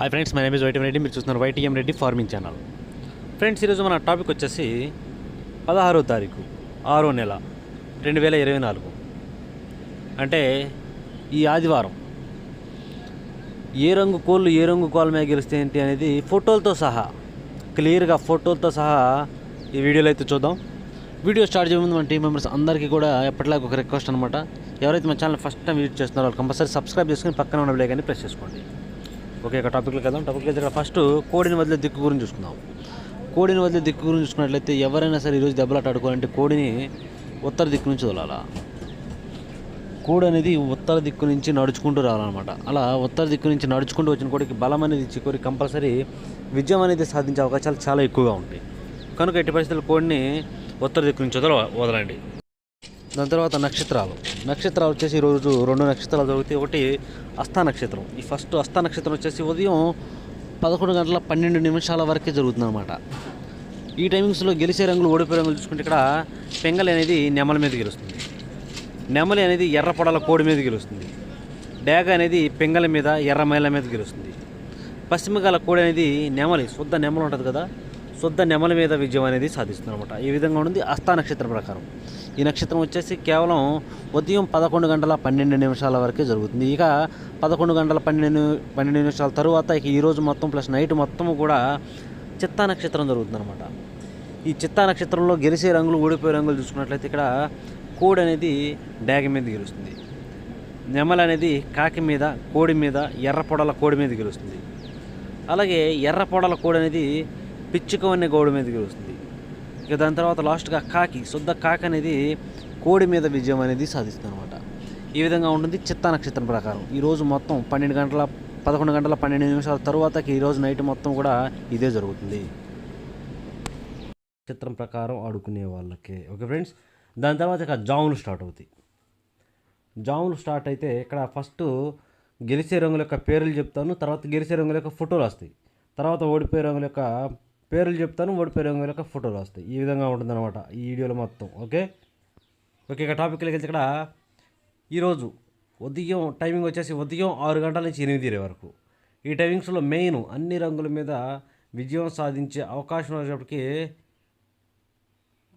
Hi friends, my name is YTM Reddy. మీరు చూస్తున్నారు YTM Reddy farming channel. Friends, ఈరోజు మన టాపిక్ వచ్చేసి 16వ తారీఖు 6వ నెల 2024 అంటే ఈ ఆదివారం ఏ రంగు కోళ్ళు ఏ రంగు కోళ్ళ మీద గెలిస్తే ఏంటి అనేది ఫోటోలతో సహా క్లియర్గా ఫోటోలతో సహా ఈ వీడియోలో అయితే చూద్దాం. వీడియో స్టార్ట్ చేయే ముందు మన టీం మెంబర్స్ అందరికీ కూడా ఎప్పటిలాగా ఒక రిక్వెస్ట్ అనమాట. ఎవరైతే మన ఛానల్ ఫస్ట్ టైం విజిట్ చేస్తున్నారో వాళ్ళు కంపల్సరీ సబ్స్క్రైబ్ చేసుకుని పక్కన ఉన్న బెల్ ఐకాన్ని ప్రెస్ చేసుకోండి. ఓకే, ఇక టాపిక్లో కదా. టాపిక్లో అయితే ఫస్ట్ కోడిని వదిలే దిక్కు గురించి చూసుకుందాం. కోడిని వదిలే దిక్కు గురించి చూసుకున్నట్లయితే ఎవరైనా సరే ఈరోజు దెబ్బలాట ఆడుకోవాలంటే కోడిని ఉత్తర దిక్కు నుంచి వదలాలా. కోడి అనేది ఉత్తర దిక్కు నుంచి నడుచుకుంటూ రావాలన్నమాట. అలా ఉత్తర దిక్కు నుంచి నడుచుకుంటూ వచ్చిన కోడికి బలం అనేది ఇచ్చి కోడి కంపల్సరీ విజయం అనేది సాధించే అవకాశాలు చాలా ఎక్కువగా ఉంటాయి. కనుక ఎట్టి పరిస్థితుల్లో కోడిని ఉత్తర దిక్కు నుంచి వదలండి. దాని తర్వాత నక్షత్రాలు వచ్చేసి ఈరోజు 2 నక్షత్రాలు జరుగుతాయి. ఒకటి అస్థా నక్షత్రం. ఈ ఫస్ట్ అస్థా నక్షత్రం వచ్చేసి ఉదయం 11:12 వరకే జరుగుతుంది అనమాట. ఈ టైమింగ్స్లో గెలిచే రంగులు ఓడిపోయే రంగులు చూసుకుంటే ఇక్కడ పెంగలి అనేది నెమల మీద గెలుస్తుంది, నెమలి అనేది ఎర్ర పొడల కోడి మీద గెలుస్తుంది, డేగ అనేది పెంగల మీద ఎర్ర మైల మీద గెలుస్తుంది, పశ్చిమగాల కోడి అనేది నెమలి శుద్ధ నెమలు ఉంటుంది కదా, శుద్ధ నెమల మీద విజయం అనేది సాధిస్తుంది అనమాట. ఈ విధంగా ఉంటుంది అస్థా నక్షత్రం ప్రకారం. ఈ నక్షత్రం వచ్చేసి కేవలం ఉదయం 11:12 వరకే జరుగుతుంది. ఇక 11:12 తరువాత ఇక ఈరోజు మొత్తం ప్లస్ నైట్ మొత్తం కూడా చిత్తా నక్షత్రం జరుగుతుంది అనమాట. ఈ చిత్తా నక్షత్రంలో గెలిచే రంగులు ఓడిపోయే రంగులు చూసుకున్నట్లయితే ఇక్కడ కోడి అనేది డాగ మీద గెలుస్తుంది, నెమలి అనేది కాకి మీద కోడి మీద ఎర్ర పొడల కోడి మీద గెలుస్తుంది, అలాగే ఎర్ర పొడల కోడి అనేది పిచ్చుకవన్నె గౌడి మీద గెలుస్తుంది. ఇక దాని తర్వాత లాస్ట్గా శుద్ధ కాకి అనేది కోడి మీద విజయం అనేది సాధిస్తుంది అనమాట. ఈ విధంగా ఉంటుంది చిత్తా నక్షత్రం ప్రకారం. ఈరోజు మొత్తం 11:12 తరువాత ఈరోజు నైట్ మొత్తం కూడా ఇదే జరుగుతుంది నక్షత్రం ప్రకారం ఆడుకునే వాళ్ళకి. ఓకే ఫ్రెండ్స్, దాని తర్వాత ఇక జాములు స్టార్ట్ అవుతాయి. జాములు స్టార్ట్ అయితే ఇక్కడ ఫస్ట్ గెలిచే రంగుల యొక్క పేర్లు చెప్తాను, తర్వాత గెలిచే రంగుల యొక్క ఫోటోలు వస్తాయి, తర్వాత ఓడిపోయే రంగుల యొక్క పేర్లు చెప్తాను, ఓడిపోయే రంగుల యొక్క ఫోటోలు వస్తాయి. ఈ విధంగా ఉంటుందన్నమాట ఈ వీడియోలో మొత్తం. ఓకే, ఇక టాపిక్లోకి వెళ్తే ఇక్కడ ఈరోజు ఉదయం టైమింగ్ వచ్చేసి ఉదయం 6 గంటల నుంచి 8 వరకు. ఈ టైమింగ్స్లో మెయిన్ అన్ని రంగుల మీద విజయం సాధించే అవకాశం వచ్చేటప్పటికి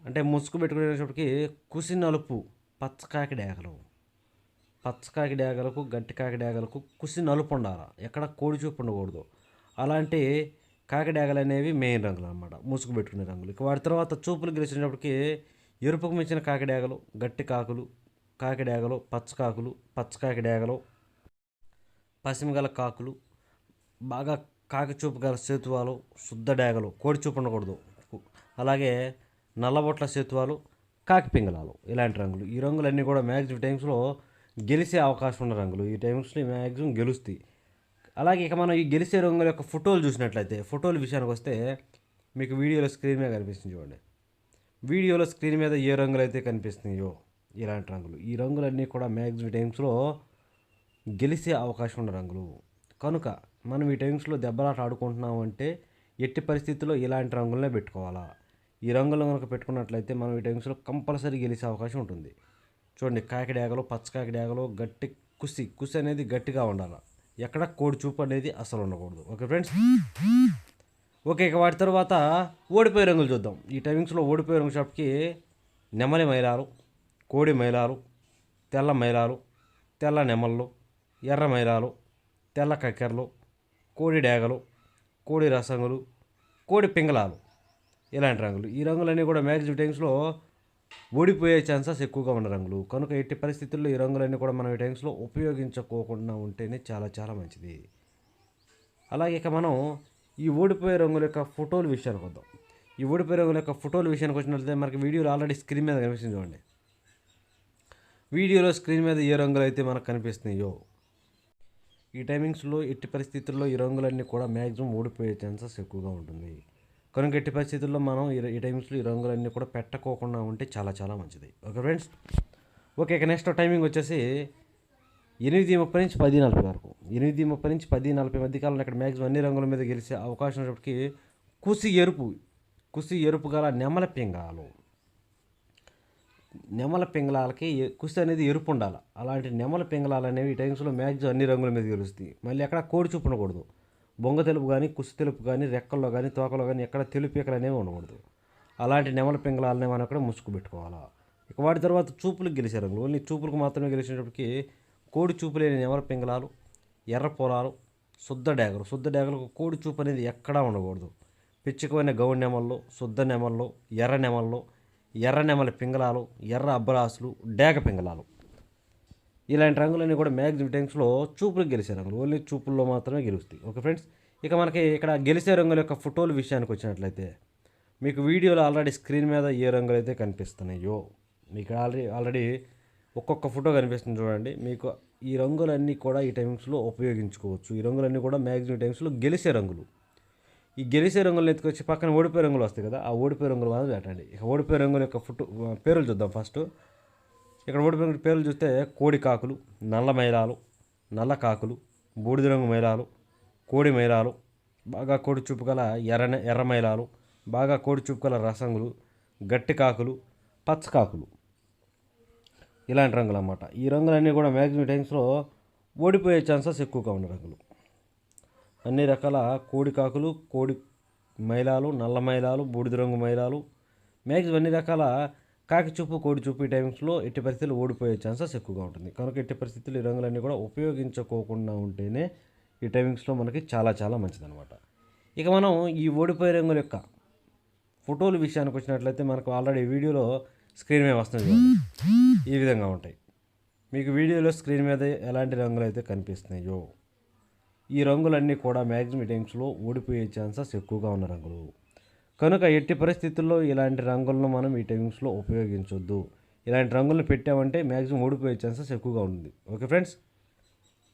అంటే ముసుగు పెట్టుకునేటప్పటికి కుసి నలుపు పచ్చకాకి డేగలకు గట్టి కాకి డేగలకు కుసి నలుపు ఉండాలి, ఎక్కడ కోడి చూపు ఉండకూడదు. అలాంటి కాకి డేగలు అనేవి మెయిన్ రంగులు అన్నమాట, ముసుగు పెట్టుకునే రంగులు. ఇక వాటి తర్వాత చూపులు గెలిచినప్పటికీ ఎరుపుకు మించిన కాకి డేగలు, గట్టి కాకులు, కాకి డేగలు, పచ్చకాకి డేగలు, పసిమిగల కాకులు, బాగా కాకి చూపు గల సేతువాలు, శుద్ధ డేగలు, కోడి చూపు ఉండకూడదు, అలాగే నల్లబొట్ల సేతువాలు, కాకి పింగళాలు, ఇలాంటి రంగులు. ఈ రంగులన్నీ కూడా మ్యాక్సిమం టైమ్స్లో గెలిచే అవకాశం ఉన్న రంగులు. ఈ టైమ్స్లో మ్యాక్సిమం గెలుస్తాయి. అలాగే ఇక మనం ఈ గెలిచే రంగుల యొక్క ఫోటోలు చూసినట్లయితే ఫోటోల విషయానికి వస్తే మీకు వీడియోలో స్క్రీన్ మీద కనిపిస్తుంది చూడండి. వీడియోలో స్క్రీన్ మీద ఏ రంగులు అయితే కనిపిస్తున్నాయో ఇలాంటి రంగులు, ఈ రంగులన్నీ కూడా మ్యాక్సిమం టైమ్స్లో గెలిచే అవకాశం ఉన్న రంగులు. కనుక మనం ఈ టైమ్స్లో దెబ్బలాట ఆడుకుంటున్నాం అంటే ఎట్టి పరిస్థితుల్లో ఇలాంటి రంగులనే పెట్టుకోవాలా. ఈ రంగులు కనుక పెట్టుకున్నట్లయితే మనం ఈ టైమ్స్లో కంపల్సరీ గెలిచే అవకాశం ఉంటుంది. చూడండి, కాకి డేగలు, పచ్చకాకి డేగలు, గట్టి కుసి అనేది గట్టిగా ఉండాలి, ఎక్కడ కోడి చూపు అనేది అసలు ఉండకూడదు. ఓకే ఫ్రెండ్స్, ఓకే ఇక వాటి తర్వాత ఓడిపోయే రంగులు చూద్దాం. ఈ టైమింగ్స్లో ఓడిపోయే రంగు షాప్కి నెమలి మైలాలు, కోడి మైలాలు, తెల్ల మైలాలు, తెల్ల నెమళ్ళు, ఎర్ర మైలాలు, తెల్ల కక్కెరలు, కోడి డేగలు, కోడి రసంగులు, కోడి పింగళాలు, ఇలాంటి రంగులు. ఈ రంగులన్నీ కూడా మ్యాక్సిమం టైమ్స్లో ఓడిపోయే ఛాన్సెస్ ఎక్కువగా ఉన్న రంగులు. కనుక ఎట్టి పరిస్థితుల్లో ఈ రంగులన్నీ కూడా మనం ఈ టైమ్స్లో ఉపయోగించుకోకుండా ఉంటేనే చాలా చాలా మంచిది. అలాగే ఇక మనం ఈ ఓడిపోయే రంగుల యొక్క ఫోటోల విషయానికి వద్దాం. ఈ ఓడిపోయే రంగుల యొక్క ఫోటోల విషయానికి వచ్చినట్లయితే మనకి వీడియోలో ఆల్రెడీ స్క్రీన్ మీద కనిపిస్తుంది చూడండి. వీడియోలో స్క్రీన్ మీద ఏ రంగులు అయితే మనకు కనిపిస్తున్నాయో ఈ టైమింగ్స్లో ఎట్టి పరిస్థితుల్లో ఈ రంగులన్నీ కూడా మ్యాక్సిమం ఓడిపోయే ఛాన్సెస్ ఎక్కువగా ఉంటుంది. కనుక ఎట్టి పరిస్థితుల్లో మనం ఈ టైమ్స్లో ఈ రంగులన్నీ కూడా పెట్టుకోకుండా ఉంటే చాలా చాలా మంచిది. ఓకే ఫ్రెండ్స్, ఓకే ఇక నెక్స్ట్ టైమింగ్ వచ్చేసి 8:30 నుంచి 10:40 వరకు. 8:30 నుంచి 10:40 మధ్య కాలంలో ఇక్కడ మ్యాక్సిమం అన్ని రంగుల మీద గెలిచే అవకాశం ఉన్నప్పటికీ కుసి ఎరుపు గల నెమల పింగళాలకి కుసి అనేది ఎరుపు ఉండాలి. అలాంటి నెమల పింగళాలు అనేవి ఈ టైమ్స్లో మ్యాక్సిమం అన్ని రంగుల మీద గెలుస్తాయి. మళ్ళీ అక్కడ కోడి చూపు ఉండకూడదు, బొంగ తెలుపు కానీ, కుసి తెలుపు కానీ, రెక్కల్లో కానీ, తోకలో కానీ ఎక్కడ తెలుపు పీకలు అనేవి ఉండకూడదు. అలాంటి నెమల పింగళాలనే మనం అక్కడ ముసుగు పెట్టుకోవాలా. ఇక వాటి తర్వాత చూపులకు గెలిచే రంగులు, ఓన్లీ చూపులకు మాత్రమే గెలిచేటప్పటికి కోడి చూపు లేని నెమల పింగళాలు, ఎర్ర పొలాలు, శుద్ధ డేగలు. శుద్ధ డేగలకు కోడి చూపు అనేది ఎక్కడా ఉండకూడదు. పిచ్చుకమైన గౌడి నెమల్లో, శుద్ధ నెమల్లో, ఎర్ర నెమల్లో, ఎర్ర నెమలి పింగళాలు, ఎర్ర అబ్బరాసులు, డేగ పింగళాలు, ఇలాంటి రంగులన్నీ కూడా మ్యాక్సిమం టైమ్స్లో చూపులకు గెలిచే రంగులు, ఓన్లీ చూపుల్లో మాత్రమే గెలుస్తాయి. ఓకే ఫ్రెండ్స్, ఇక మనకి ఇక్కడ గెలిచే రంగుల యొక్క ఫోటోల విషయానికి వచ్చినట్లయితే మీకు వీడియోలో ఆల్రెడీ స్క్రీన్ మీద ఏ రంగులు అయితే కనిపిస్తున్నాయో మీకు ఆల్రెడీ ఒక్కొక్క ఫోటో కనిపిస్తుంది చూడండి. మీకు ఈ రంగులన్నీ కూడా ఈ టైమ్స్లో ఉపయోగించుకోవచ్చు. ఈ రంగులన్నీ కూడా మ్యాక్సిమం టైమ్స్లో గెలిచే రంగులు. ఈ గెలిచే రంగులను ఎత్తుకొచ్చి పక్కన ఓడిపోయే రంగులు వస్తాయి కదా, ఆ ఓడిపోయే రంగులు మాత్రం పెట్టండి. ఇక ఓడిపోయే రంగుల యొక్క పేర్లు చూద్దాం. ఫస్ట్ ఇక్కడ ఓడిపోయిన పేర్లు చూస్తే కోడి కాకులు, నల్ల మైలాలు, నల్ల కాకులు, బూడిద రంగు మైలాలు, కోడి మైలాలు, బాగా కోడి చూపు గల ఎర్ర మైలాలు, బాగా కోడి చూపు గల రసంగులు, గట్టి కాకులు, పచ్చ కాకులు, ఇలాంటి రంగులు అన్నమాట. ఈ రంగులన్నీ కూడా మ్యాక్సిమం టైమ్స్లో ఓడిపోయే ఛాన్సెస్ ఎక్కువగా ఉన్న రంగులు. అన్ని రకాల కోడి కాకులు, కోడి మైలాలు, నల్ల మైలాలు, బూడిద రంగు మైలాలు, మ్యాక్సిమం అన్ని రకాల కాకి చూపు, కోడి చూపు ఈ టైమ్స్లో ఎట్టి పరిస్థితులు ఓడిపోయే ఛాన్సెస్ ఎక్కువగా ఉంటుంది. కనుక ఎట్టి పరిస్థితులు ఈ రంగులన్నీ కూడా ఉపయోగించుకోకుండా ఉంటేనే ఈ టైమింగ్స్లో మనకి చాలా చాలా మంచిదన్నమాట. ఇక మనం ఈ ఓడిపోయే రంగుల యొక్క ఫోటోల విషయానికి వచ్చినట్లయితే మనకు ఆల్రెడీ వీడియోలో స్క్రీన్ మీద వస్తుంది. ఈ విధంగా ఉంటాయి. మీకు వీడియోలో స్క్రీన్ మీద ఎలాంటి రంగులు అయితే కనిపిస్తున్నాయో ఈ రంగులన్నీ కూడా మ్యాక్సిమం టైమ్స్లో ఓడిపోయే ఛాన్సెస్ ఎక్కువగా ఉన్న రంగులు. కనుక ఎట్టి పరిస్థితుల్లో ఇలాంటి రంగులను మనం ఈ టైమింగ్స్లో ఉపయోగించొద్దు. ఇలాంటి రంగులను పెట్టామంటే మ్యాక్సిమం ఓడిపోయే ఛాన్సెస్ ఎక్కువగా ఉంది. Okay friends,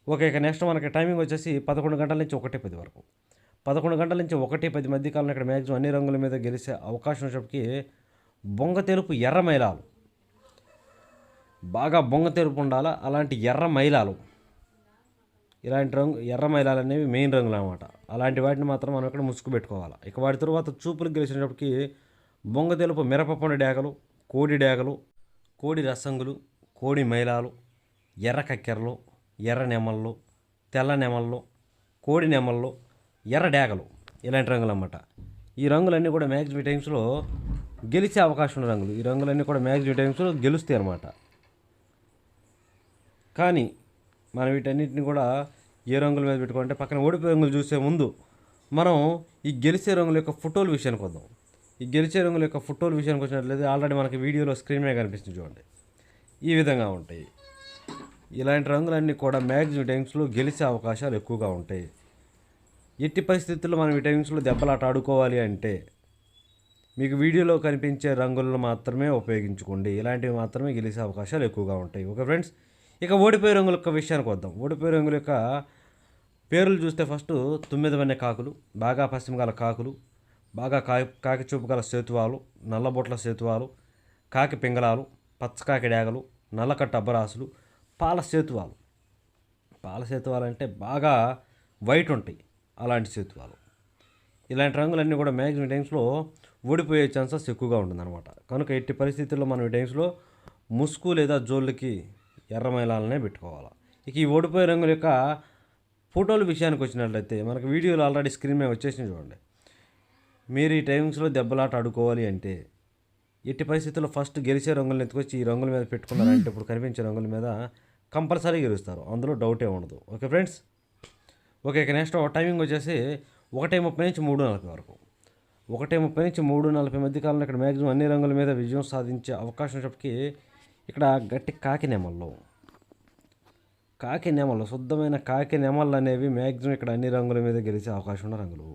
okay. ఇక నెక్స్ట్ మనకి టైమింగ్ వచ్చేసి 11 గంటల నుంచి 1:10 వరకు. 11 గంటల నుంచి 1:10 మధ్య కాలంలో ఇక్కడ మ్యాక్సిమం అన్ని రంగుల మీద గెలిచే అవకాశం వచ్చేప్పటికి బొంగ తెలుపు ఎర్ర మైలాలు, బాగా బొంగ తెలుపు ఉండాలా అలాంటి ఎర్ర మైలాలు, ఇలాంటి ఎర్ర మైలాలు అనేవి మెయిన్ రంగులు అన్నమాట. అలాంటి వాటిని మాత్రం మనం ఇక్కడ ముసుగు పెట్టుకోవాలి. ఇక వాటి తర్వాత చూపులకు గెలిచినప్పటికీ బొంగ తెలుపు మిరపపండు డేగలు, కోడి డేగలు, కోడి రసంగులు, కోడి మైలాలు, ఎర్ర కక్కెరలు, ఎర్ర నెమళ్ళు, తెల్ల నెమళ్ళు, కోడి నెమళ్ళు, ఎర్ర డేగలు, ఇలాంటి రంగులు అన్నమాట. ఈ రంగులన్నీ కూడా మ్యాక్సిమం టైమ్స్లో గెలిచే అవకాశం ఉన్న రంగులు. ఈ రంగులన్నీ కూడా మ్యాక్సిమం టైమ్స్లో గెలుస్తాయి అన్నమాట. కానీ మనం వీటన్నిటిని కూడా ఏ రంగుల మీద పెట్టుకుంటే పక్కన ఓడిపోయే రంగులు చూసే ముందు మనం ఈ గెలిచే రంగుల యొక్క ఫోటోల విషయానికి వద్దాం. ఈ గెలిచే రంగుల యొక్క ఫోటోల విషయానికి వచ్చినట్లయితే ఆల్రెడీ మనకి వీడియోలో స్క్రీన్ మీద కనిపిస్తుంది చూడండి. ఈ విధంగా ఉంటాయి. ఇలాంటి రంగులన్నీ కూడా మ్యాక్సిమం టైమ్స్లో గెలిచే అవకాశాలు ఎక్కువగా ఉంటాయి. ఎట్టి పరిస్థితుల్లో మనం ఈ టైమ్స్లో దెబ్బలాట ఆడుకోవాలి అంటే మీకు వీడియోలో కనిపించే రంగులను మాత్రమే ఉపయోగించుకోండి. ఇలాంటివి మాత్రమే గెలిచే అవకాశాలు ఎక్కువగా ఉంటాయి. ఓకే ఫ్రెండ్స్, ఇక ఓడిపోయే రంగుల యొక్క విషయానికి వద్దాం. ఓడిపోయే రంగుల యొక్క పేర్లు చూస్తే ఫస్ట్ 9 వన్నె కాకులు, బాగా పశ్చిమ గల కాకులు, బాగా కాకి చూపు గల సేతువాలు, నల్లబొట్ల సేతువాలు, కాకి పింగళాలు, పచ్చకాకి డేగలు, నల్లకట్ట అబ్బరాసులు, పాల సేతువాలు. పాల సేతువాలు అంటే బాగా వైట్ ఉంటాయి అలాంటి సేతువాలు. ఇలాంటి రంగులన్నీ కూడా మ్యాక్సిమం టైమ్స్లో ఓడిపోయే ఛాన్సెస్ ఎక్కువగా ఉంటుందన్నమాట. కనుక ఎట్టి పరిస్థితుల్లో మనం ఈ టైమ్స్లో ముసుగు లేదా జోళ్ళకి ఎర్ర మైలాలనే పెట్టుకోవాలి. ఇక ఈ ఓడిపోయే రంగుల యొక్క ఫోటోల విషయానికి వచ్చినట్లయితే మనకు వీడియోలు ఆల్రెడీ స్క్రీన్ మీద వచ్చేసింది చూడండి. మీరు ఈ టైమ్స్లో దెబ్బలాట ఆడుకోవాలి అంటే ఎట్టి పరిస్థితుల్లో ఫస్ట్ గెలిచే రంగులను ఎత్తుకొచ్చి ఈ రంగుల మీద పెట్టుకున్నారంటే ఇప్పుడు కనిపించే రంగుల మీద కంపల్సరీ గెలుస్తారు, అందులో డౌటే ఉండదు. Okay friends, okay. ఇక నెక్స్ట్ టైమింగ్ వచ్చేసి 1:30 నుంచి 3:40 వరకు. 1:30 నుంచి 3:40 మధ్య కాలంలో ఇక్కడ మ్యాక్సిమం అన్ని రంగుల మీద విజయం సాధించే అవకాశం వచ్చేప్పటికి ఇక్కడ గట్టి కాకి నెమళ్ళు, శుద్ధమైన కాకి నెమళ్ళు అనేవి మ్యాక్సిమం ఇక్కడ అన్ని రంగుల మీద గెలిచే అవకాశం ఉన్న రంగులు.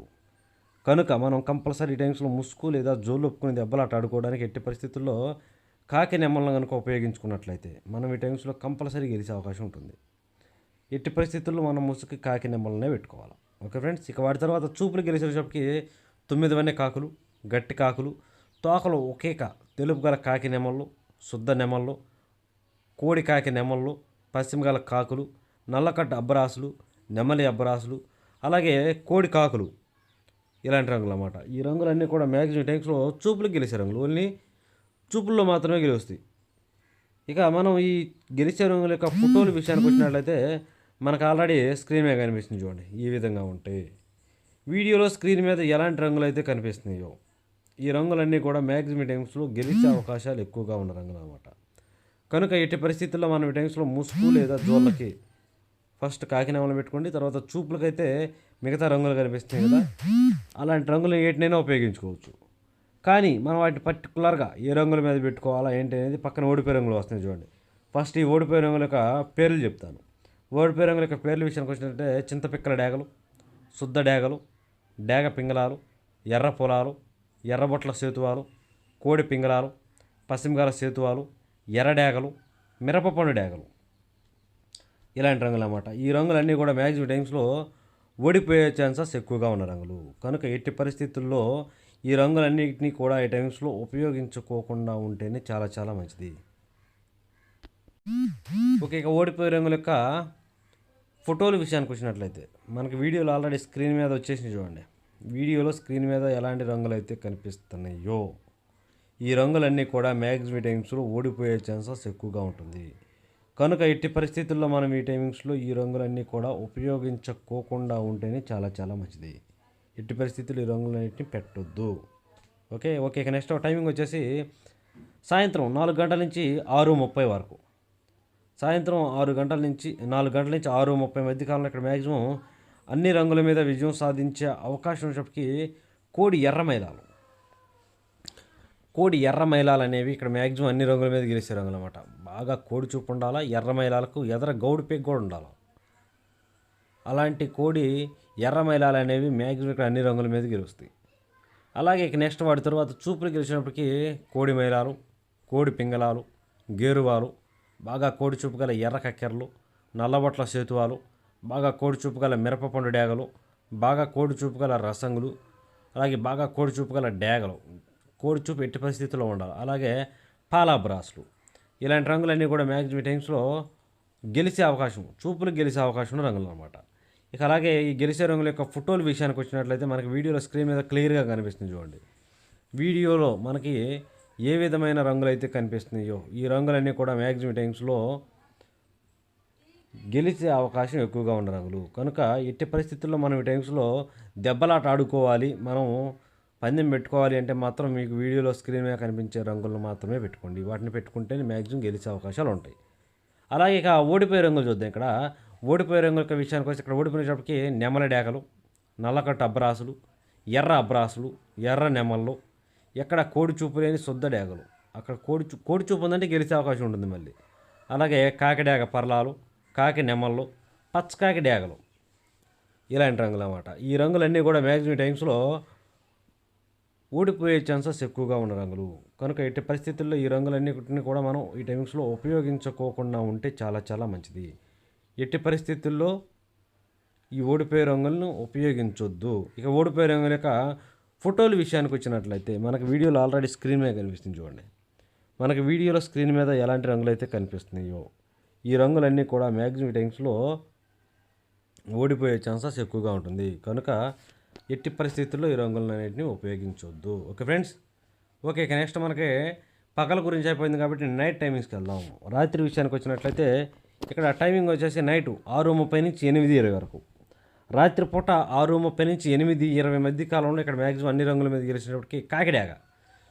కనుక మనం కంపల్సరీ టైమ్స్లో ముసుగు లేదా జోలు ఒప్పుకుని దెబ్బలాట ఆడుకోవడానికి ఎట్టి పరిస్థితుల్లో కాకి నెమళ్ళను కనుక ఉపయోగించుకున్నట్లయితే మనం ఈ టైమ్స్లో కంపల్సరీ గెలిచే అవకాశం ఉంటుంది. ఎట్టి పరిస్థితుల్లో మనం ముసుగుకి కాకి నెమళ్ళనే పెట్టుకోవాలి. ఓకే ఫ్రెండ్స్, ఇక వాటి తర్వాత చూపులు గెలిచేటప్పటికి 9 వన్నె కాకులు, గట్టి కాకులు, తోకలు ఒకేక తెలుపు గల కాకి నెమళ్ళు, శుద్ధ నెమళ్ళు, కోడి కాకి నెమళ్ళు, పశ్చిమ గల కాకులు, నల్లకట్ట అబ్బరాసులు, నెమలి అబ్బరాసులు, అలాగే కోడి కాకులు, ఇలాంటి రంగులు అన్నమాట. ఈ రంగులన్నీ కూడా మ్యాక్సిమం టైమ్స్లో చూపులకు గెలిచే రంగులు, ఓన్లీ చూపుల్లో మాత్రమే గెలుస్తాయి. ఇక మనం ఈ గెలిచే రంగుల యొక్క ఫోటోల విషయానికి వచ్చినట్లయితే మనకు ఆల్రెడీ స్క్రీన్ మీద కనిపిస్తుంది చూడండి. ఈ విధంగా ఉంటాయి. వీడియోలో స్క్రీన్ మీద ఎలాంటి రంగులు అయితే కనిపిస్తున్నాయో ఈ రంగులన్నీ కూడా మ్యాక్సిమం టైమ్స్లో గెలిచే అవకాశాలు ఎక్కువగా ఉన్న రంగులు అనమాట. కనుక ఎట్టి పరిస్థితుల్లో మనం ఈ టైమ్స్లో ముసుగు లేదా జోళ్ళకి ఫస్ట్ కాకినామలు పెట్టుకోండి, తర్వాత చూపులకైతే మిగతా రంగులు కనిపిస్తున్నాయి కదా, అలాంటి రంగులు ఏటినైనా ఉపయోగించుకోవచ్చు. కానీ మనం వాటిని పర్టికులర్గా ఏ రంగుల మీద పెట్టుకోవాలా ఏంటి అనేది పక్కన ఓడిపోయే రంగులు వస్తున్నాయి చూడండి. ఫస్ట్ ఈ ఓడిపోయే రంగుల యొక్క పేర్లు చెప్తాను. ఓడిపోయే రంగుల యొక్క పేర్ల విషయానికి వచ్చినట్టే చింతపిక్కల డేగలు, శుద్ధ డేగలు, డేగ పింగళాలు, ఎర్ర పొలాలు, ఎర్రబొట్ల సేతువాలు, కోడి పింగళాలు, పశ్చిమగాల సేతువాలు, ఎర్ర డేగలు, మిరపపండు డేగలు, ఇలాంటి రంగులు అన్నమాట. ఈ రంగులన్నీ కూడా మ్యాక్సిమం టైమ్స్లో ఓడిపోయే ఛాన్సెస్ ఎక్కువగా ఉన్న రంగులు. కనుక ఎట్టి పరిస్థితుల్లో ఈ రంగులన్నింటినీ కూడా ఈ టైమ్స్లో ఉపయోగించుకోకుండా ఉంటేనే చాలా చాలా మంచిది. ఓకే, ఇక ఓడిపోయే రంగుల యొక్క ఫోటోల విషయానికి వచ్చినట్లయితే మనకి వీడియోలో ఆల్రెడీ స్క్రీన్ మీద వచ్చేసి చూడండి. వీడియోలో స్క్రీన్ మీద ఎలాంటి రంగులు అయితే కనిపిస్తున్నాయో ఈ రంగులన్నీ కూడా మ్యాక్సిమం టైమ్స్లో ఓడిపోయే ఛాన్సెస్ ఎక్కువగా ఉంటుంది. కనుక ఎట్టి పరిస్థితుల్లో మనం ఈ టైమింగ్స్లో ఈ రంగులన్నీ కూడా ఉపయోగించుకోకుండా ఉంటేనే చాలా చాలా మంచిది. ఎట్టి పరిస్థితుల్లో ఈ రంగులన్నింటినీ పెట్టొద్దు. ఓకే ఓకే ఇక నెక్స్ట్ టైమింగ్ వచ్చేసి సాయంత్రం 4 గంటల నుంచి 6:30 వరకు. సాయంత్రం 6 గంటల నుంచి 4 గంటల నుంచి 6:30 మధ్య కాలంలో ఇక్కడ మ్యాక్సిమం అన్ని రంగుల మీద విజయం సాధించే అవకాశం ఉన్నప్పటికీ కోడి ఎర్ర మైలాలు అనేవి ఇక్కడ మ్యాక్సిమం అన్ని రంగుల మీద గెలిచే రంగులు అనమాట. బాగా కోడి చూపు ఉండాలా, ఎర్ర మైలాలకు ఎదర గౌడు పెగ్ కూడా ఉండాలి. అలాంటి కోడి ఎర్ర మైలాలు అనేవి మ్యాక్సిమం ఇక్కడ అన్ని రంగుల మీద గెలుస్తాయి. అలాగే ఇక నెక్స్ట్ వాటి తర్వాత చూపులు గెలిచినప్పటికీ కోడి మైలాలు, కోడి పింగళాలు, గేరువాలు, బాగా కోడి చూపు గల ఎర్ర కక్కెరలు, నల్లబొట్ల సేతువాలు, బాగా కోడి చూపు గల మిరపపండు డేగలు, బాగా కోడి చూపు గల రసంగులు, అలాగే బాగా కోడి చూపు గల డేగలు, కోడి చూపు ఎట్టి పరిస్థితుల్లో ఉండాలి. అలాగే పాలా బ్రాస్లు, ఇలాంటి రంగులన్నీ కూడా మ్యాక్సిమం టైమ్స్లో గెలిచే అవకాశం, చూపులు గెలిచే అవకాశం ఉన్న రంగులు అనమాట. ఇక అలాగే ఈ గెలిచే రంగుల యొక్క ఫోటోల విషయానికి వచ్చినట్లయితే మనకి వీడియోలో స్క్రీన్ మీద క్లియర్గా కనిపిస్తుంది చూడండి. వీడియోలో మనకి ఏ విధమైన రంగులు అయితే కనిపిస్తున్నాయో ఈ రంగులన్నీ కూడా మ్యాక్సిమం టైమ్స్లో గెలిచే అవకాశం ఎక్కువగా ఉన్న రంగులు. కనుక ఎట్టి పరిస్థితుల్లో మనం ఈ టైమ్స్లో దెబ్బలాట ఆడుకోవాలి, మనం పందెం పెట్టుకోవాలి అంటే మాత్రం మీకు వీడియోలో స్క్రీన్ మీద కనిపించే రంగులను మాత్రమే పెట్టుకోండి. వాటిని పెట్టుకుంటే మ్యాక్సిమం గెలిచే అవకాశాలు ఉంటాయి. అలాగే ఇక ఓడిపోయే రంగులు చూద్దాం. ఇక్కడ ఓడిపోయే రంగుల యొక్క విషయానికి వచ్చి ఇక్కడ ఓడిపోయినప్పటికీ నెమల డేగలు, నల్లకట్టు అబ్రాసులు, ఎర్ర అబ్రాసులు, ఎర్ర నెమళ్ళు, ఎక్కడ కోడి చూపు లేని శుద్ధ డేగలు, అక్కడ కోడి చూపు ఉందంటే గెలిచే అవకాశం ఉంటుంది మళ్ళీ. అలాగే కాకి డేగ పర్లాలు, కాకి నెమళ్ళు, పచ్చకాకి డేగలు, ఇలాంటి రంగులు అన్నమాట. ఈ రంగులన్నీ కూడా మ్యాక్సిమం టైమ్స్లో ఓడిపోయే ఛాన్సెస్ ఎక్కువగా ఉన్న రంగులు. కనుక ఎట్టి పరిస్థితుల్లో ఈ రంగులన్నిటిని కూడా మనం ఈ టైమింగ్స్లో ఉపయోగించుకోకుండా ఉంటే చాలా చాలా మంచిది. ఎట్టి పరిస్థితుల్లో ఈ ఓడిపోయే రంగులను ఉపయోగించొద్దు. ఇక ఓడిపోయే రంగుల యొక్క ఫోటోల విషయానికి వచ్చినట్లయితే మనకు వీడియోలో ఆల్రెడీ స్క్రీన్ మీద కనిపిస్తుంది చూడండి. మనకి వీడియోలో స్క్రీన్ మీద ఎలాంటి రంగులు అయితే కనిపిస్తున్నాయో ఈ రంగులన్నీ కూడా మ్యాక్సిమం టైమ్స్లో ఓడిపోయే ఛాన్సెస్ ఎక్కువగా ఉంటుంది. కనుక ఎట్టి పరిస్థితుల్లో ఈ రంగులన్నింటినీ ఉపయోగించవద్దు. ఓకే ఫ్రెండ్స్, ఓకే ఇక నెక్స్ట్ మనకి పగల గురించి అయిపోయింది కాబట్టి నైట్ టైమింగ్స్కి వెళ్దాం. రాత్రి విషయానికి వచ్చినట్లయితే ఇక్కడ టైమింగ్ వచ్చేసి నైటు 6:30 నుంచి 8:20 వరకు. రాత్రిపూట 6:30 నుంచి 8:20 మధ్య కాలంలో ఇక్కడ మ్యాక్సిమం అన్ని రంగుల మీద గెలిచినప్పటికీ కాకిడాగ,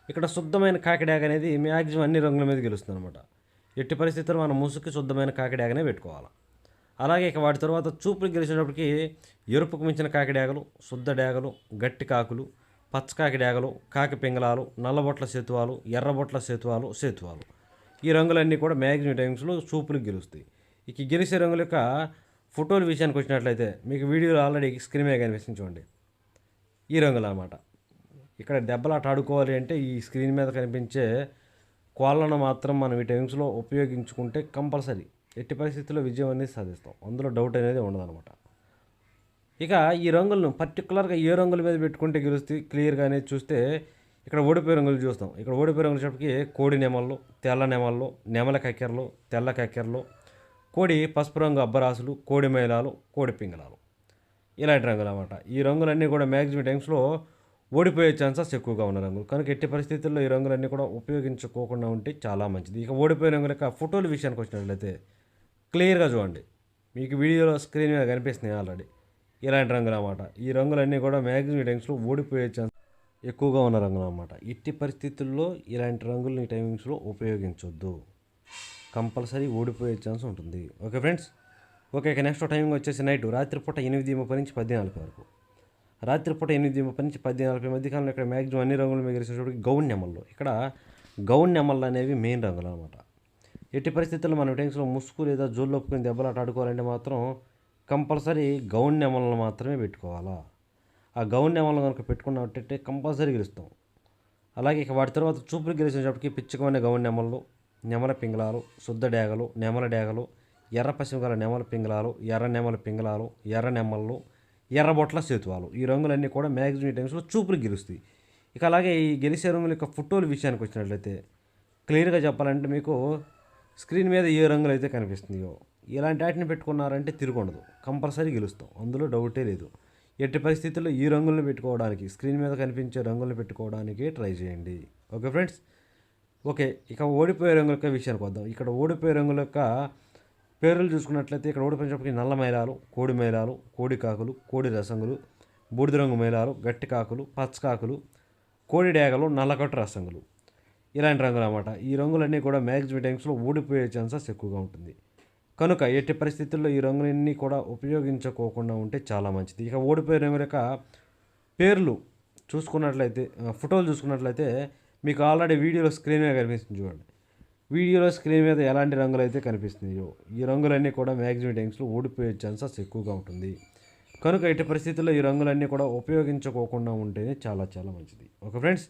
ఇక్కడ శుద్ధమైన కాకిడాగ అనేది మ్యాక్సిమం అన్ని రంగుల మీద గెలుస్తుంది అనమాట. ఎట్టి పరిస్థితుల్లో మనం ముసుగుకి శుద్ధమైన కాకిడాగనే పెట్టుకోవాలి. అలాగే ఇక వాటి తర్వాత చూపులు గెలిచినప్పటికీ ఎరుపుకు మించిన కాకిడాగలు, శుద్ధ డేగలు, గట్టి కాకులు, పచ్చకాకి డేగలు, కాకి పింగళాలు, నల్లబొట్ల సేతువాలు, ఎర్రబొట్ల సేతువాలు, ఈ రంగులన్నీ కూడా మ్యాక్సిమం టైమ్స్లో చూపులకు గెలుస్తాయి. ఇక గెలిచే రంగుల యొక్క ఫోటోల విషయానికి వచ్చినట్లయితే మీకు వీడియోలో ఆల్రెడీ స్క్రీన్ మీద కనిపిస్తుంది చూడండి. ఈ రంగులు అన్నమాట. ఇక్కడ దెబ్బలాట ఆడుకోవాలి అంటే ఈ స్క్రీన్ మీద కనిపించే కోళ్ళను మాత్రం మనం ఈ టైమ్స్లో ఉపయోగించుకుంటే కంపల్సరీ ఎట్టి పరిస్థితుల్లో విజయం అనేది సాధిస్తాం. అందులో డౌట్ అనేది ఉండదన్నమాట. ఇక ఈ రంగులను పర్టికులర్గా ఏ రంగుల మీద పెట్టుకుంటే గెలుస్తాయి క్లియర్గా అనేది చూస్తే ఇక్కడ ఓడిపోయే రంగులు చూస్తాం. ఇక్కడ ఓడిపోయే రంగులు వచ్చేటప్పటికి కోడి నెమళ్ళు, తెల్ల నెమళ్ళు, నెమల కక్కెరలు, తెల్ల కక్కెరలు, కోడి పసుపు రంగు అబ్బరాసులు, కోడి మైలాలు, కోడి పింగళాలు, ఇలాంటి రంగులు అన్నమాట. ఈ రంగులన్నీ కూడా మ్యాక్సిమం టైమ్స్లో ఓడిపోయే ఛాన్సెస్ ఎక్కువగా ఉన్న రంగులు. కనుక ఎట్టి పరిస్థితుల్లో ఈ రంగులన్నీ కూడా ఉపయోగించుకోకుండా ఉంటే చాలా మంచిది. ఇక ఓడిపోయే రంగుల యొక్క ఫోటోల విషయానికి వచ్చినట్లయితే క్లియర్గా చూడండి. మీకు వీడియోలో స్క్రీన్ మీద కనిపిస్తున్నాయి ఆల్రెడీ. ఇలాంటి రంగులు అన్నమాట. ఈ రంగులన్నీ కూడా మ్యాక్సిమం ఈ టైమ్స్లో ఓడిపోయే ఛాన్స్ ఎక్కువగా ఉన్న రంగులు అన్నమాట. ఇట్టి పరిస్థితుల్లో ఇలాంటి రంగుల్ని ఈ టైమింగ్స్లో ఉపయోగించొద్దు. కంపల్సరీ ఓడిపోయే ఛాన్స్ ఉంటుంది. Okay friends. ఓకే, ఇక నెక్స్ట్ టైమింగ్ వచ్చేసి నైట్ రాత్రిపూట 8:30 నుంచి 10:40 వరకు. రాత్రిపూట 8:30 నుంచి 10:40 మధ్య కాలంలో ఇక్కడ మ్యాక్సిమం అన్ని రంగులు మిగిలిసేటప్పటికి గౌన్ నెమళ్ళు. ఇక్కడ గౌన్ నెమళ్ళు అనేవి మెయిన్ రంగులు అనమాట. ఎట్టి పరిస్థితుల్లో మనం టైమ్స్లో ముసుగు లేదా జోళ్ళు ఒప్పుకొని దెబ్బలాట ఆడుకోవాలంటే మాత్రం కంపల్సరీ గౌన్ నెమలను మాత్రమే పెట్టుకోవాలా. ఆ గౌన్ నెమలను కనుక పెట్టుకున్నట్టే కంపల్సరీ గెలుస్తాం. అలాగే ఇక వాటి తర్వాత చూపులు గెలిచేటప్పటికి పిచ్చుకమైన గౌన్ నెమళ్ళు, నెమల పింగళాలు, శుద్ధ డేగలు, నెమల డేగలు, ఎర్ర పశ్చిమ గల నెమల పింగళాలు, ఎర్ర నెమల పింగళాలు, ఎర్ర నెమళ్ళు, ఎర్రబొట్ల సేతువాలు, ఈ రంగులన్నీ కూడా మ్యాక్సిమం టైమ్స్లో చూపులు గెలుస్తాయి. ఇక అలాగే ఈ గెలిచే రంగుల యొక్క ఫోటోల విషయానికి వచ్చినట్లయితే క్లియర్గా చెప్పాలంటే మీకు స్క్రీన్ మీద ఏ రంగులు అయితే కనిపిస్తున్నాయో ఇలాంటి వాటిని పెట్టుకున్నారంటే తిరుగుండదు, కంపల్సరీ గెలుస్తాం, అందులో డౌటే లేదు. ఎట్టి పరిస్థితుల్లో ఈ రంగులను పెట్టుకోవడానికి, స్క్రీన్ మీద కనిపించే రంగులను పెట్టుకోవడానికి ట్రై చేయండి. Okay friends. ఓకే, ఇక ఓడిపోయే రంగుల యొక్క విషయానికి వద్దాం. ఇక్కడ ఓడిపోయే రంగుల యొక్క పేర్లు చూసుకున్నట్లయితే ఇక్కడ ఓడిపోయినప్పటికీ నల్ల మైలాలు, కోడి మైలాలు, కోడి కాకులు, కోడి రసంగులు, బూడిద రంగు మైలాలు, గట్టి కాకులు, పచ్చకాకులు, కోడి డేగలు, నల్లకట్టు రసంగులు, ఇలాంటి రంగులు అన్నమాట. ఈ రంగులన్నీ కూడా మ్యాక్సిమం టైమ్స్లో ఓడిపోయే ఛాన్సెస్ ఎక్కువగా ఉంటుంది. కనుక ఎట్టి పరిస్థితుల్లో ఈ రంగులన్నీ కూడా ఉపయోగించుకోకుండా ఉంటే చాలా మంచిది. ఇక ఓడిపోయే రంగుల యొక్క పేర్లు చూసుకున్నట్లయితే, ఫోటోలు చూసుకున్నట్లయితే మీకు ఆల్రెడీ వీడియోలో స్క్రీన్ మీద కనిపిస్తుంది చూడండి. వీడియోలో స్క్రీన్ మీద ఎలాంటి రంగులు అయితే కనిపిస్తున్నాయో ఈ రంగులన్నీ కూడా మ్యాక్సిమం టైమ్స్లో ఓడిపోయే ఛాన్సెస్ ఎక్కువగా ఉంటుంది. కనుక ఎట్టి పరిస్థితుల్లో ఈ రంగులన్నీ కూడా ఉపయోగించుకోకుండా ఉంటేనే చాలా చాలా మంచిది. Okay friends.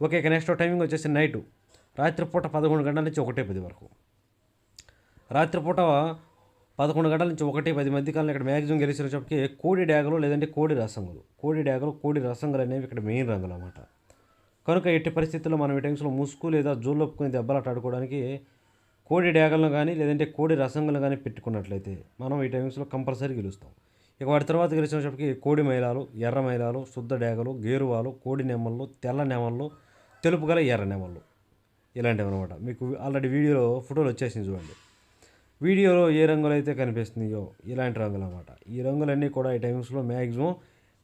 ఓకే, ఇక నెక్స్ట్ టైమింగ్ వచ్చేసి నైటు రాత్రిపూట 11 గంటల నుంచి 1:10 వరకు. రాత్రిపూట 11 గంటల నుంచి 1:10 మధ్య కాలంలో ఇక్కడ మ్యాక్సిమం గెలిచినప్పటికీ కోడి డేగలు లేదంటే కోడి రసంగులు, కోడి డేగలు, కోడి రసంగులు అనేవి ఇక్కడ మెయిన్ రంగులు అన్నమాట. కనుక ఎట్టి పరిస్థితుల్లో మనం ఈ టైమ్స్లో ముసుగు లేదా జోళ్ళు ఒప్పుకొని దెబ్బలాట ఆడుకోవడానికి కోడి డేగలను కానీ లేదంటే కోడి రసంగులను కానీ పెట్టుకున్నట్లయితే మనం ఈ టైమ్స్లో కంపల్సరీ గెలుస్తాం. ఇక వాటి తర్వాత గెలిచినప్పటికీ కోడి మైలాలు, ఎర్ర మైలాలు, శుద్ధ డేగలు, గేరువాలు, కోడి నెమళ్ళు, తెల్ల నెమళ్ళు, తెలుపు గల ఎర్ర నెమళ్ళు, ఇలాంటివి అనమాట. మీకు ఆల్రెడీ వీడియోలో ఫోటోలు వచ్చేసింది చూడండి. వీడియోలో ఏ రంగులు అయితే కనిపిస్తున్నాయో ఇలాంటి రంగులు అన్నమాట. ఈ రంగులన్నీ కూడా ఈ టైమ్స్లో మ్యాక్సిమం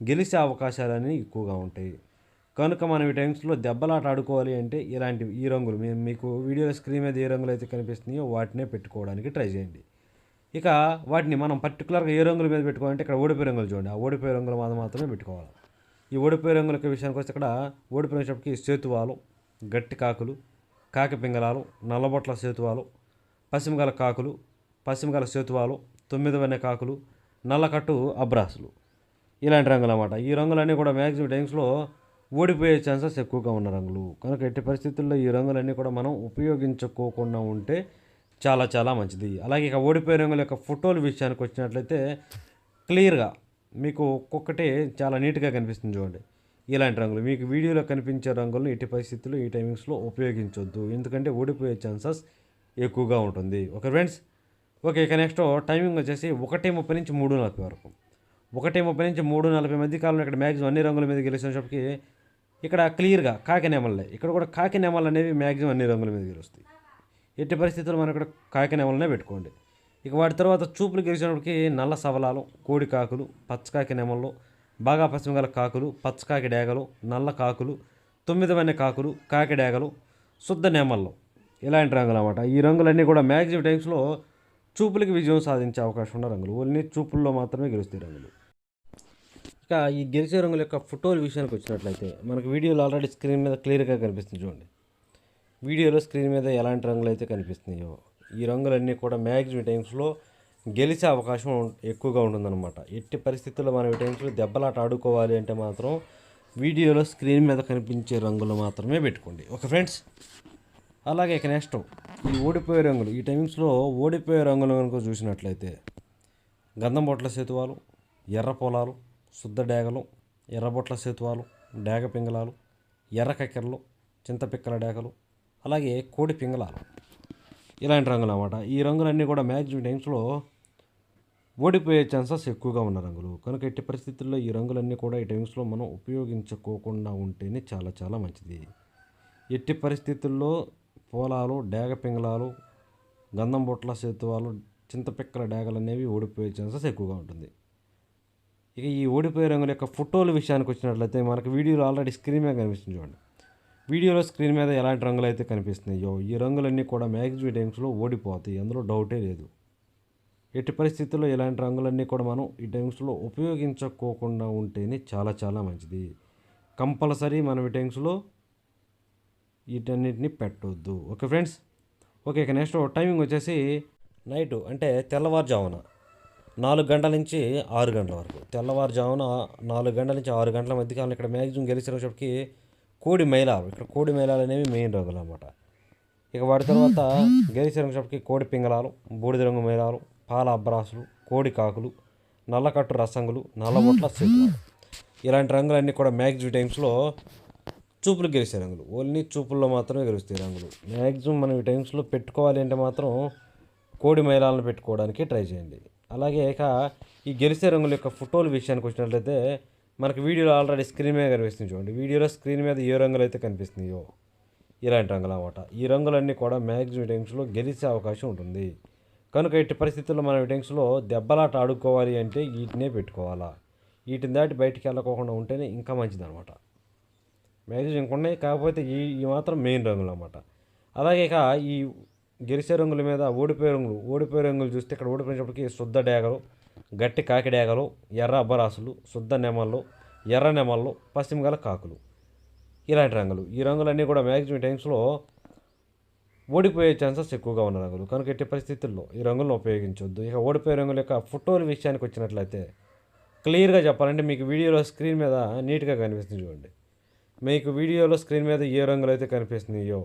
గెలిచే అవకాశాలన్నీ ఎక్కువగా ఉంటాయి. కనుక మనం ఈ టైమ్స్లో దెబ్బలాట ఆడుకోవాలి అంటే ఇలాంటివి ఈ రంగులు మీకు వీడియోలో స్క్రీన్ మీద ఏ రంగులు అయితే కనిపిస్తున్నాయో వాటినే పెట్టుకోవడానికి ట్రై చేయండి. ఇక వాటిని మనం పర్టికులర్గా ఏ రంగుల మీద పెట్టుకోవాలంటే ఇక్కడ ఓడిపోయే రంగులు చూడండి, ఆ ఓడిపోయే రంగులు మాత్రమే పెట్టుకోవాలి. ఈ ఓడిపోయే రంగుల విషయానికి వస్తే ఇక్కడ ఓడిపోయినప్పటికీ సేతువాలు, గట్టి కాకులు, కాకి పింగళాలు, నల్లబొట్ల సేతువాలు, పశ్చిమగల కాకులు, పశ్చిమగల సేతువాలు, 9 వన్నె కాకులు, నల్లకట్టు అబ్రాసులు, ఇలాంటి రంగులు అన్నమాట. ఈ రంగులన్నీ కూడా మ్యాక్సిమం టైమ్స్లో ఓడిపోయే ఛాన్సెస్ ఎక్కువగా ఉన్న రంగులు. కనుక ఎట్టి పరిస్థితుల్లో ఈ రంగులన్నీ కూడా మనం ఉపయోగించుకోకుండా ఉంటే చాలా చాలా మంచిది. అలాగే ఇక ఓడిపోయే రంగుల యొక్క ఫోటోల విషయానికి వచ్చినట్లయితే క్లియర్గా మీకు ఒక్కొక్కటి చాలా నీట్గా కనిపిస్తుంది చూడండి. ఇలాంటి రంగులు మీకు వీడియోలో కనిపించే రంగులను ఎట్టి పరిస్థితుల్లో ఈ టైమింగ్స్లో ఉపయోగించొద్దు, ఎందుకంటే ఓడిపోయే ఛాన్సెస్ ఎక్కువగా ఉంటుంది. Okay friends. ఓకే, ఇక నెక్స్ట్ టైమింగ్ వచ్చేసి 1:30 నుంచి 3:40 వరకు. 1:30 నుంచి 3:40 మధ్య కాలంలో ఇక్కడ మ్యాక్సిమం అన్ని రంగుల మీద గెలిచినప్పటికీ ఇక్కడ క్లియర్గా కాకి నెమళ్ళే. ఇక్కడ కూడా కాకి నెమళ్ళు అనేవి మ్యాక్సిమం అన్ని రంగుల మీద గెలుస్తాయి. ఎట్టి పరిస్థితుల్లో మనం ఇక్కడ కాకి నెమలనే పెట్టుకోండి. ఇక వాటి తర్వాత చూపులు గెలిచినప్పటికీ నల్ల సవలాలు, కోడి కాకులు, పచ్చకాకి నెమళ్ళు, బాగా పశ్చిమ గల కాకులు, పచ్చకాకి డేగలు, నల్ల కాకులు, 9 వన్నె కాకులు, కాకి డేగలు, శుద్ధ నెమళ్ళు, ఇలాంటి రంగులు అన్నమాట. ఈ రంగులన్నీ కూడా మ్యాక్సిమం టైమ్స్లో చూపులకి విజయం సాధించే అవకాశం ఉన్న రంగులు. ఓన్లీ చూపుల్లో మాత్రమే గెలుస్తాయి రంగులు. ఇక ఈ గెలిచే రంగుల యొక్క ఫోటోల విషయానికి వచ్చినట్లయితే మనకు వీడియోలో ఆల్రెడీ స్క్రీన్ మీద క్లియర్గా కనిపిస్తుంది చూడండి. వీడియోలో స్క్రీన్ మీద ఎలాంటి రంగులు అయితే కనిపిస్తున్నాయో ఈ రంగులన్నీ కూడా మ్యాక్సిమం టైమ్స్లో గెలిచే అవకాశం ఎక్కువగా ఉంటుందన్నమాట. ఎట్టి పరిస్థితుల్లో మనం ఈ టైమ్స్లో దెబ్బలాట ఆడుకోవాలి అంటే మాత్రం వీడియోలో స్క్రీన్ మీద కనిపించే రంగులు మాత్రమే పెట్టుకోండి. Okay friends. అలాగే ఇక నెక్స్ట్ ఈ ఓడిపోయే రంగులు, ఈ టైమ్స్లో ఓడిపోయే రంగులు కనుక చూసినట్లయితే గంధం బొట్ల సేతువాలు, ఎర్ర పొలాలు, శుద్ధ డేగలు, ఎర్రబొట్ల సేతువాలు, డేగ పింగళాలు, ఎర్ర కక్కెరలు, చింతపిక్కల డేగలు, అలాగే కోడి పింగళాలు, ఇలాంటి రంగులు అన్నమాట. ఈ రంగులన్నీ కూడా మ్యాక్సిమం టైమ్స్లో ఓడిపోయే ఛాన్సెస్ ఎక్కువగా ఉన్న రంగులు. కనుక ఎట్టి పరిస్థితుల్లో ఈ రంగులన్నీ కూడా ఈ టైమ్స్లో మనం ఉపయోగించుకోకుండా ఉంటేనే చాలా చాలా మంచిది. ఎట్టి పరిస్థితుల్లో పోలాలు, డేగ పింగళాలు, గంధం బొట్ల సేతువాలు, చింతపిక్కల డేగలు అనేవి ఓడిపోయే ఛాన్సెస్ ఎక్కువగా ఉంటుంది. ఇక ఈ ఓడిపోయే రంగుల యొక్క ఫోటోల విషయానికి వచ్చినట్లయితే మనకు వీడియోలో ఆల్రెడీ స్క్రీన్ మీద కనిపిస్తుంది చూడండి. వీడియోలో స్క్రీన్ మీద ఎలాంటి రంగులు అయితే కనిపిస్తున్నాయో ఈ రంగులన్నీ కూడా మ్యాక్సిమం టైమ్స్లో ఓడిపోతాయి, అందులో డౌటే లేదు. ఎట్టి పరిస్థితుల్లో ఇలాంటి రంగులన్నీ కూడా మనం ఈ టైమ్స్లో ఉపయోగించుకోకుండా ఉంటేనే చాలా చాలా మంచిది. కంపల్సరీ మనం ఈ టైమ్స్లో వీటన్నిటిని పెట్టొద్దు. Okay friends. ఓకే, ఇక నెక్స్ట్ టైమింగ్ వచ్చేసి నైటు అంటే తెల్లవారుజామున 4 గంటల నుంచి 6 గంటల వరకు. తెల్లవారుజామున 4 గంటల నుంచి 6 గంటల మధ్య కాలంలో ఇక్కడ మ్యాక్సిమం గెలిచేటప్పటికి కోడి మైలాలు, ఇక్కడ కోడి మైలాలు అనేవి మెయిన్ రంగులు అన్నమాట. ఇక వాటి తర్వాత గెలిచేటప్పటికి కోడి పింగళాలు, బూడిద రంగు మైలాలు, పాల అబ్బరాసులు, కోడి కాకులు, నల్లకట్టు రసంగులు, నల్లబొట్ల సెట్లు, ఇలాంటి రంగులన్నీ కూడా మ్యాక్సిమం టైమ్స్లో చూపులు గెలిచే రంగులు. ఓన్లీ చూపుల్లో మాత్రమే గెలుస్తాయి రంగులు. మ్యాక్సిమం మనం ఈ టైమ్స్లో పెట్టుకోవాలి అంటే మాత్రం కోడి మైలాలను పెట్టుకోవడానికి ట్రై చేయండి. అలాగే ఇక ఈ గెలిచే రంగుల యొక్క ఫోటోల విషయానికి వచ్చినట్లయితే మనకి వీడియోలో ఆల్రెడీ స్క్రీన్ మీద కనిపిస్తుంది చూడండి. వీడియోలో స్క్రీన్ మీద ఏ రంగులు అయితే కనిపిస్తున్నాయో ఇలాంటి రంగులు అన్నమాట. ఈ రంగులన్నీ కూడా మ్యాక్సిమం టైమ్స్లో గెలిచే అవకాశం ఉంటుంది. కనుక ఎట్టి పరిస్థితుల్లో మనం ఈ టైమ్స్లో దెబ్బలాట ఆడుకోవాలి అంటే వీటినే పెట్టుకోవాలా. వీటిని దాటి బయటికి వెళ్ళకోకుండా ఉంటేనే ఇంకా మంచిది అనమాట. మ్యాక్సిమం ఇంకున్నాయి, కాకపోతే ఈ మాత్రం మెయిన్ రంగులు అన్నమాట. అలాగే ఇక ఈ గెలిచే రంగుల మీద ఓడిపోయే రంగులు చూస్తే ఇక్కడ ఓడిపోయినప్పటికీ శుద్ధ డేగలు, గట్టి కాకి డేగలు, ఎర్ర అబ్బరాసులు, శుద్ధ నెమళ్ళు, ఎర్ర నెమళ్ళు, పశ్చిమగల కాకులు, ఇలాంటి రంగులు. ఈ రంగులన్నీ కూడా మ్యాక్సిమం టైమ్స్లో ఓడిపోయే ఛాన్సెస్ ఎక్కువగా ఉన్న రంగులు. కనుక ఎట్టి పరిస్థితుల్లో ఈ రంగులను ఉపయోగించవద్దు. ఇక ఓడిపోయే రంగుల యొక్క ఫోటోల విషయానికి వచ్చినట్లయితే క్లియర్గా చెప్పాలంటే మీకు వీడియోలో స్క్రీన్ మీద నీట్గా కనిపిస్తుంది చూడండి. మీకు వీడియోలో స్క్రీన్ మీద ఏ రంగులు అయితే కనిపిస్తున్నాయో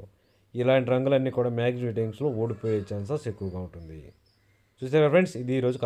ఇలాంటి రంగులన్నీ కూడా మ్యాక్సిమం టైమ్స్లో ఓడిపోయే ఛాన్సెస్ ఎక్కువగా ఉంటుంది. చూసారా ఫ్రెండ్స్, ఇది ఈరోజు